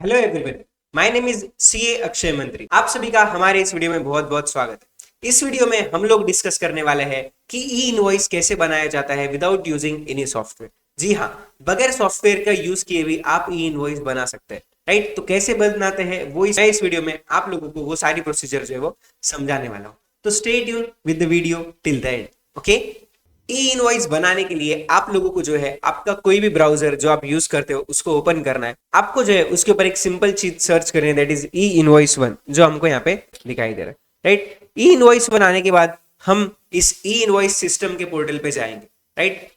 Hello everyone, my name is CA Akshay मंत्री। आप सभी का हमारे इस वीडियो में बहुत बहुत स्वागत है। इस वीडियो में हम लोग डिस्कस करने वाले हैं कि ई इनवॉइस कैसे बनाया जाता है विदाउट यूजिंग एनी सॉफ्टवेयर। जी हाँ, बगैर सॉफ्टवेयर का यूज किए भी आप ई इनवॉइस बना सकते हैं। राइट, तो कैसे बनाते हैं वो इस वीडियो में आप लोगों को वो सारी प्रोसीजर जो है वो समझाने वाला हूँ। तो stay tune with the video till the end. Okay, E invoice बनाने के लिए आप लोगों को जो है आपका कोई भी ब्राउजर जो आप यूज करते हो उसको ओपन करना है। आपको जो है उसके ऊपर एक सिंपल चीज सर्च करनी है, that is E invoice one, जो हमको यहाँ पे दिखाई दे रहा है। राइट, ई इनवॉइस वन आने के बाद हम इस ई इनवॉइस सिस्टम के पोर्टल पे जाएंगे। राइट,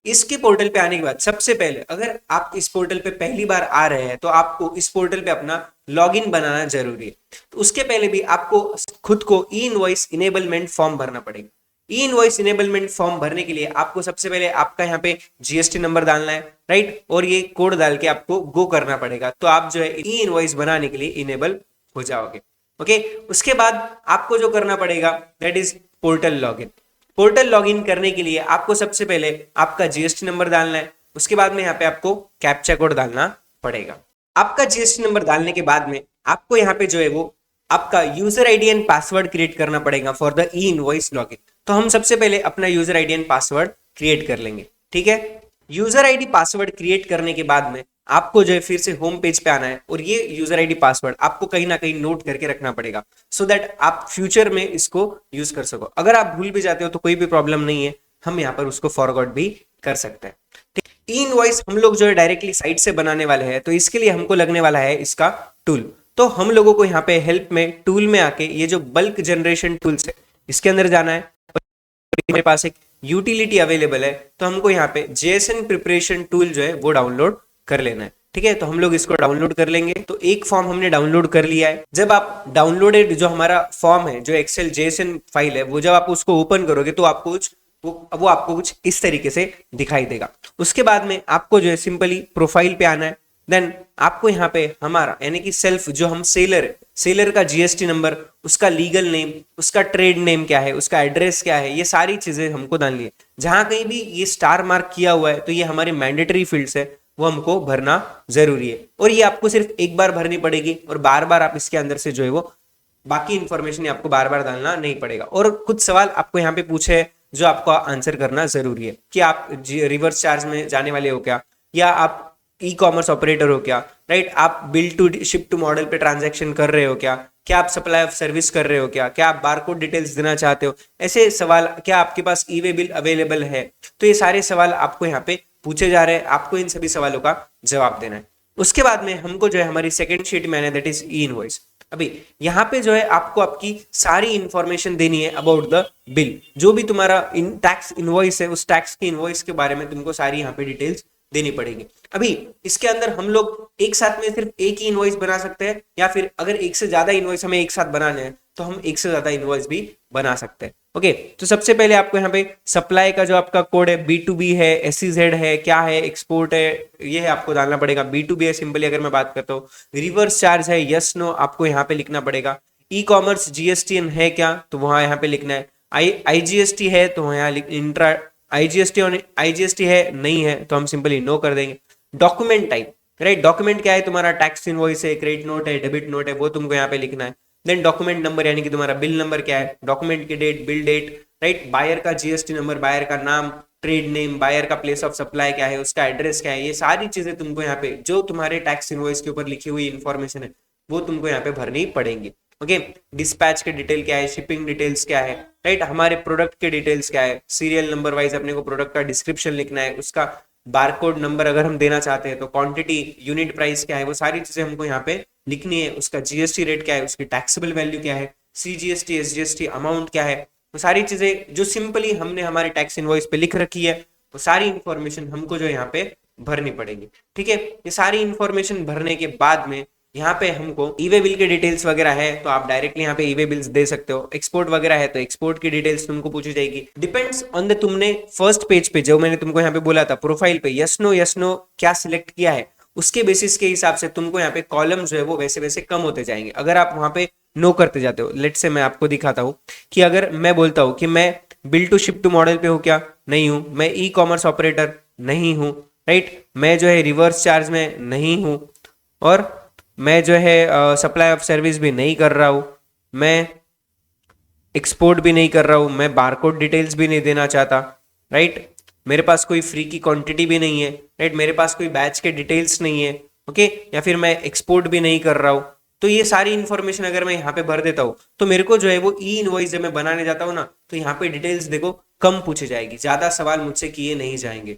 इसके पोर्टल पे आने के बाद सबसे पहले अगर आप इस पोर्टल पे पहली बार आ रहे हैं तो आपको इस पोर्टल पे अपना लॉगिन बनाना जरूरी है। तो उसके पहले भी आपको खुद को ई इनवॉइस इनेबलमेंट फॉर्म भरना पड़ेगा। ई इनवॉइस इनेबलमेंट फॉर्म भरने के लिए आपको सबसे पहले आपका यहाँ पे जीएसटी नंबर डालना है। राइट, और ये कोड डाल के आपको गो करना पड़ेगा, तो आप जो है ई इनवॉइस बनाने के लिए इनेबल हो जाओगे। ओके, उसके बाद आपको जो करना पड़ेगा that is portal login. Portal login करने के लिए आपको सबसे पहले आपका जीएसटी नंबर डालना है। उसके बाद में यहाँ पे आपको कैप्चा कोड डालना पड़ेगा। आपका जीएसटी नंबर डालने के बाद में आपको यहाँ पे जो है वो आपका user ID and password create करना पड़ेगा for the E invoice login. तो हम सबसे पहले अपना user ID and password create कर लेंगे। ठीक है, यूजर आईडी पासवर्ड क्रिएट करने के बाद में आपको जो है फिर से होम पेज पे आना है और ये यूजर आईडी पासवर्ड आपको कहीं ना कहीं नोट करके रखना पड़ेगा, सो दैट आप फ्यूचर में इसको यूज कर सको। अगर आप भूल भी जाते हो तो कोई भी प्रॉब्लम नहीं है, हम यहाँ पर उसको फॉरवर्ड भी कर सकते हैं। ठीक, ई इनवॉइस हम लोग जो है डायरेक्टली साइट से बनाने वाले हैं, तो इसके लिए हमको लगने वाला है इसका टूल। तो हम लोगों को यहाँ पे हेल्प में टूल में आके ये जो बल्क जनरेशन टूल्स है इसके अंदर जाना है। मेरे पास एक यूटिलिटी अवेलेबल है, तो हमको यहाँ पे जेएसएन प्रिपरेशन टूल जो है वो डाउनलोड कर लेना है। ठीक है, तो हम लोग इसको डाउनलोड कर लेंगे। तो एक फॉर्म हमने डाउनलोड कर लिया है। जब आप डाउनलोडेड जो हमारा फॉर्म है, जो एक्सेल जेएसएन फाइल है, वो जब आप उसको ओपन करोगे तो आपको कुछ वो आपको कुछ इस तरीके से दिखाई देगा। उसके बाद में आपको जो है सिंपली प्रोफाइल पे आना है। देन आपको यहाँ पे हमारा यानी कि सेल्फ जो हम सेलर का जीएसटी नंबर, उसका लीगल नेम, उसका ट्रेड नेम क्या है, उसका एड्रेस क्या है, ये सारी चीजें हमको डालनी है। जहां कहीं भी ये स्टार मार्क किया हुआ है तो ये हमारी मैंडेटरी फील्ड्स है, वो हमको भरना जरूरी है। और ये आपको सिर्फ एक बार भरनी पड़ेगी और बार बार आप इसके अंदर से जो है वो बाकी इंफॉर्मेशन आपको बार बार डालना नहीं पड़ेगा। और कुछ सवाल आपको यहाँ पे पूछे हैं जो आपको आंसर करना जरूरी है कि आप रिवर्स चार्ज में जाने वाले हो क्या, या आप ई कॉमर्स ऑपरेटर हो क्या। राइट, आप bill to ship to model पे ट्रांजैक्शन कर रहे हो क्या आप सप्लाई ऑफ सर्विस कर रहे हो क्या आप बारकोड डिटेल्स देना चाहते हो, ऐसे सवाल। क्या आपके पास ई वे बिल अवेलेबल है। तो ये सारे सवाल आपको यहाँ पे पूछे जा रहे हैं, आपको इन सभी सवालों का जवाब देना है। उसके बाद में हमको जो है हमारी सेकंड शीट में आना, दैट इज ई इनवॉइस। अभी यहाँ पे जो है आपको आपकी सारी इंफॉर्मेशन देनी है अबाउट द बिल। जो भी तुम्हारा टैक्स इनवॉइस है, उस टैक्स की इनवॉइस के बारे में तुमको सारी यहाँ पे डिटेल्स देनी पड़ेगी। अभी इसके अंदर हम लोग एक साथ में सिर्फ एक ही इनवॉइस बना सकते हैं, या फिर अगर एक से ज्यादा इनवॉइस हमें एक साथ बनाने हैं तो हम एक से ज्यादा इनवॉइस भी बना सकते हैं। ओके, तो सबसे पहले आपको यहाँ पे सप्लाई का जो आपका कोड है, B2B है, SEZ है, क्या है, एक्सपोर्ट है, ये है आपको डालना पड़ेगा। B2B है सिंपली अगर मैं बात करता हूँ। रिवर्स चार्ज है, यस नो आपको यहाँ पे लिखना पड़ेगा। ई कॉमर्स GST है क्या, तो वहां यहाँ पे लिखना है। IGST है तो यहाँ इंट्रा IGST है, नहीं है तो हम सिंपली नो कर देंगे। डॉक्यूमेंट टाइप, राइट, डॉक्यूमेंट क्या है तुम्हारा, टैक्स इनवॉइस है, क्रेडिट नोट है, डेबिट नोट है, वो तुमको यहाँ पे लिखना है। देन डॉक्यूमेंट नंबर यानी कि तुम्हारा बिल नंबर क्या है, डॉक्यूमेंट की date, bill date. Right, buyer का जीएसटी नंबर, बायर का नाम, ट्रेड नेम, बायर का प्लेस ऑफ सप्लाई क्या है, उसका एड्रेस क्या है, ये सारी चीजें तुमको यहाँ पे जो तुम्हारे टैक्स इनवॉइस के ऊपर लिखी हुई इंफॉर्मेशन है वो तुमको यहाँ पे भरनी पड़ेंगी। ओके, डिस्पैच के डिटेल क्या है, शिपिंग डिटेल्स क्या है, राइट, हमारे प्रोडक्ट के डिटेल्स क्या है, सीरियल नंबर वाइज अपने को प्रोडक्ट का डिस्क्रिप्शन लिखना है, उसका बारकोड नंबर अगर हम देना चाहते हैं तो क्वांटिटी, यूनिट प्राइस क्या है, वो सारी चीजें हमको यहाँ पे लिखनी है। उसका जीएसटी रेट क्या है, उसकी टैक्सेबल वैल्यू क्या है, CGST SGST अमाउंट क्या है, वो सारी चीजें जो सिंपली हमने हमारे टैक्स इनवॉइस पे लिख रखी है, वो सारी इंफॉर्मेशन हमको जो यहाँ पे भरनी पड़ेगी। ठीक है, ये सारी इंफॉर्मेशन भरने के बाद में यहाँ पे हमको ईवे बिल के डिटेल्स वगैरह है तो आप डायरेक्टली यहाँ पे ईवे बिल्स दे सकते हो। एक्सपोर्ट वगैरह है तो एक्सपोर्ट की डिटेल्स तुमको पूछी जाएगी। डिपेंड्स ऑन द तुमने फर्स्ट पेज पे जो मैंने तुमको यहाँ पे बोला था प्रोफाइल पे यस नो क्या सिलेक्ट किया है, उसके बेसिस के हिसाब से तुमको यहाँ पे कॉलम जो है वो वैसे वैसे कम होते जाएंगे। अगर आप वहां पे नो करते जाते हो, लेट से मैं आपको दिखाता हूँ कि अगर मैं बोलता हूँ कि मैं bill to ship to model पे हूँ क्या, नहीं हूँ। मैं ई कॉमर्स ऑपरेटर नहीं हूँ, राइट, मैं जो है रिवर्स चार्ज में नहीं हूँ, और मैं जो है सप्लाई ऑफ सर्विस भी नहीं कर रहा हूँ, मैं एक्सपोर्ट भी नहीं कर रहा हूँ, मैं बारकोड डिटेल्स भी नहीं देना चाहता, राइट। मेरे पास कोई फ्री की क्वांटिटी भी नहीं है, राइट। मेरे पास कोई बैच के डिटेल्स नहीं है, ओके। या फिर मैं एक्सपोर्ट भी नहीं कर रहा हूँ। तो ये सारी इन्फॉर्मेशन अगर मैं यहाँ पे भर देता हूँ तो मेरे को जो है वो ई इनवॉइस जब मैं बनाने जाता हूँ ना, तो यहाँ पे डिटेल्स देखो कम पूछे जाएगी, ज्यादा सवाल मुझसे किए नहीं जाएंगे।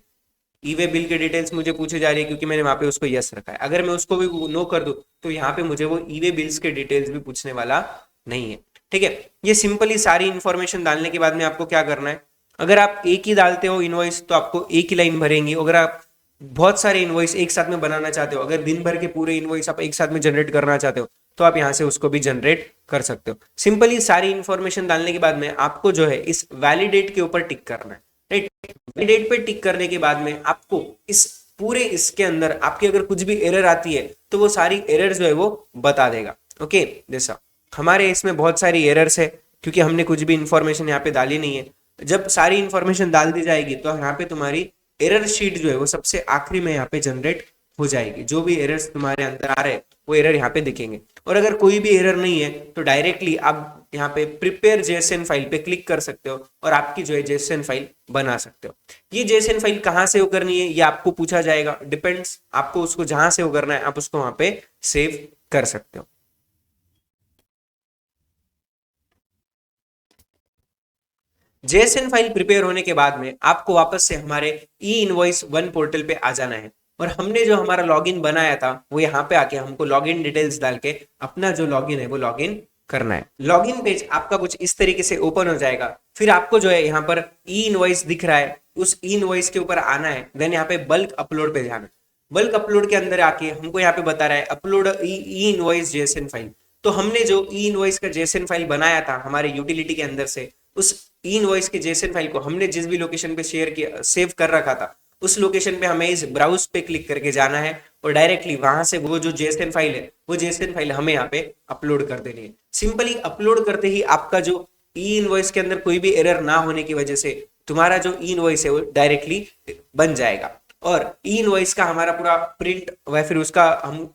ई वे बिल के डिटेल्स मुझे पूछे जा रही है क्योंकि मैंने वहां पे उसको यस रखा है। अगर मैं उसको भी नो कर दूं तो यहाँ पे मुझे वो ई वे बिल्स के डिटेल्स भी पूछने वाला नहीं है, ठीक है। ये सिंपली सारी इंफॉर्मेशन डालने के बाद में आपको क्या करना है, अगर आप एक ही डालते हो इनवॉइस तो आपको एक ही लाइन भरेंगी। अगर आप बहुत सारे इनवॉइस एक साथ में बनाना चाहते हो, अगर दिन भर के पूरे इनवॉइस आप एक साथ में जनरेट करना चाहते हो, तो आप यहाँ से उसको भी जनरेट कर सकते हो। सिंपली सारी इंफॉर्मेशन डालने के बाद में आपको जो है इस वैलिडेट के ऊपर टिक करना है, राइट। वैलिडेट पे टिक करने के बाद में आपको इस पूरे इसके अंदर आपकी अगर कुछ भी एरर आती है तो वो सारी एरर जो है वो बता देगा, ओके। जैसा हमारे इसमें बहुत सारी एरर्स है क्योंकि हमने कुछ भी इंफॉर्मेशन यहाँ पे डाली नहीं है। जब सारी इंफॉर्मेशन डाल दी जाएगी तो यहाँ पे तुम्हारी एरर शीट जो है वो सबसे आखिरी में यहाँ पे जनरेट हो जाएगी। जो भी एरर्स तुम्हारे अंदर आ रहे हैं वो एरर यहाँ पे दिखेंगे। और अगर कोई भी एरर नहीं है तो डायरेक्टली आप यहाँ पे प्रिपेयर जेएसएन फाइल पे क्लिक कर सकते हो और आपकी जो है जेएसएन फाइल बना सकते हो। ये जेएसएन फाइल कहाँ सेव करनी है ये आपको पूछा जाएगा, डिपेंड्स, आपको उसको जहां सेव करना है आप उसको वहां पे सेव कर सकते हो। जेएसएन फाइल प्रिपेयर होने के बाद में आपको वापस से हमारे ई इनवॉइस वन पोर्टल पे आ जाना है और हमने जो हमारा लॉगिन बनाया था वो यहाँ पे आके हमको लॉगिन डिटेल्स डाल के अपना जो लॉगिन है वो लॉगिन करना है। लॉगिन पेज आपका कुछ इस तरीके से ओपन हो जाएगा। फिर आपको जो है यहाँ पर ई इनवॉइस दिख रहा है, उस ई इनवॉइस के ऊपर आना है। देन यहाँ पे बल्क अपलोड पे जाना है। बल्क अपलोड के अंदर आके हमको यहाँ पे बता रहा है अपलोड ई इनवॉइस जेएसएन फाइल। तो हमने जो ई इनवॉइस का जेएसएन फाइल बनाया था हमारे यूटिलिटी के अंदर से, उस ई इनवॉइस के जेएसएन फाइल को हमने जिस भी लोकेशन पे शेयर किया, सेव कर रखा था, उस लोकेशन पे हमें इस ब्राउज पे क्लिक करके जाना है और डायरेक्टली वहां से वो जो जेएसएन फाइल है वो जेएसएन फाइल हमें यहाँ पे अपलोड कर देनी है। सिंपली अपलोड करते ही आपका जो ई इनवॉइस के अंदर कोई भी एरर ना होने की वजह से तुम्हारा जो ई इनवॉइस है वो डायरेक्टली बन जाएगा। और ई इनवॉइस का हमारा पूरा प्रिंट या फिर उसका हम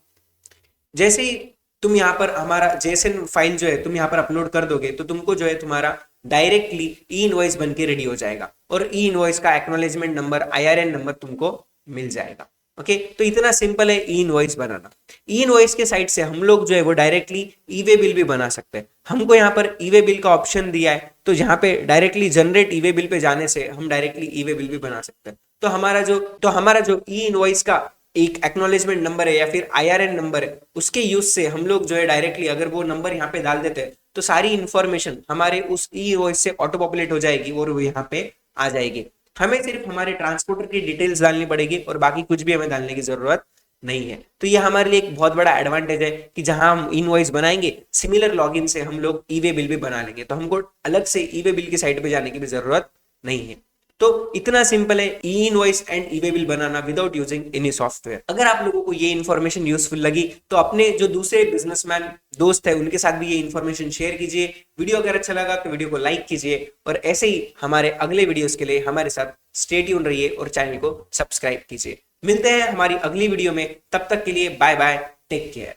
जैसे ही तुम यहाँ पर हमारा जेएसएन फाइल जो है तुम यहाँ पर अपलोड कर दोगे तो तुमको जो है तुम्हारा डायरेक्टली ई इनवॉइस बन के रेडी हो जाएगा और ई इनवॉइस का एक्नॉलेजमेंट नंबर, आईआरएन नंबर तुमको मिल जाएगा, ओके। तो इतना सिंपल है ई इनवॉइस बनाना। ई इनवॉइस के साइड से हम लोग जो है वो डायरेक्टली ई वे बिल भी बना सकते हैं। हमको यहाँ पर ई वे बिल का ऑप्शन दिया है तो यहाँ पे डायरेक्टली जनरेट ई वे बिल पे जाने से हम डायरेक्टली ई वे बिल भी बना सकते हैं। तो हमारा जो ई इनवॉइस का एक एक्नॉलेजमेंट नंबर है या फिर आईआरएन नंबर है, उसके यूज से हम लोग जो है डायरेक्टली अगर वो नंबर यहाँ पे डाल देते हैं तो सारी इंफॉर्मेशन हमारे उस ई इनवॉइस से ऑटो पॉपुलेट हो जाएगी और वो यहाँ पे आ जाएगी। हमें सिर्फ हमारे ट्रांसपोर्टर की डिटेल्स डालनी पड़ेगी और बाकी कुछ भी हमें डालने की जरूरत नहीं है। तो ये हमारे लिए एक बहुत बड़ा एडवांटेज है कि जहां हम इनवॉइस बनाएंगे सिमिलर लॉगिन से हम लोग ई वे बिल भी बना लेंगे, तो हमको अलग से ई वे बिल की साइट पे जाने की भी जरूरत नहीं है। तो इतना सिंपल है ई invoice and E way bill banana without using any software. अगर आप लोगों को ये इन्फॉर्मेशन यूजफुल लगी तो अपने जो दूसरे बिजनेसमैन दोस्त है उनके साथ भी ये इन्फॉर्मेशन शेयर कीजिए। वीडियो अगर अच्छा लगा तो वीडियो को लाइक कीजिए और ऐसे ही हमारे अगले वीडियोस के लिए हमारे साथ स्टे ट्यून रहिए और चैनल को सब्सक्राइब कीजिए। मिलते हैं हमारी अगली वीडियो में, तब तक के लिए बाय बाय, टेक केयर।